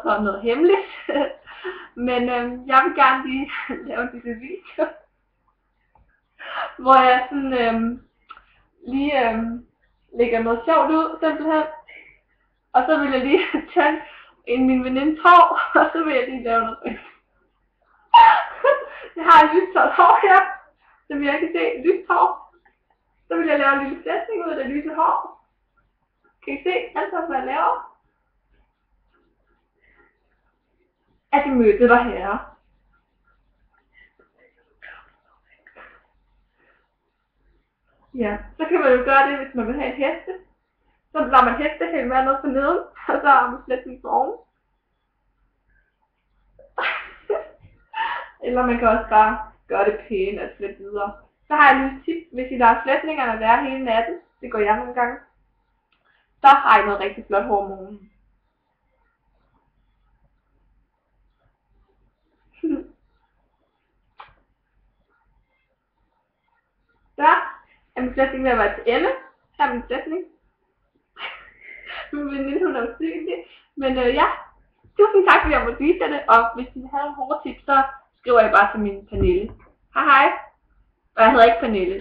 så noget hemmeligt. Men jeg vil gerne lige lave en lille video, hvor jeg sådan lige lægger noget sjovt ud, simpelthen. Og så vil jeg lige tage min venindes hår, og så vil jeg lige lave noget. Jeg har et lyst hår her, som jeg kan se, lyst hår. Så vil jeg lave en lille sætning ud af det lyse hår. Kan I se alt hvad jeg laver? At jeg mødte dig her. Ja, så kan man jo gøre det, hvis man vil have en heste. Så lader man heste helt med ned for neden, og så har man slet på oven. Eller man kan også bare gøre det pænt og slet videre. Så har jeg et tip, hvis I lader slætningerne være hele natten, det går jeg nogle gange, så har I noget rigtig flot hår om morgenen. Så er min slætning ved at være til ende. Her er min slætning. Min veninde, hun er usynlig. Men ja, tusind tak fordi jeg måtte vise jer det, og hvis I har nogle hårde tips, så skriver jeg bare til min Pernille. Hej hej. Og jeg hedder ikke Pernille.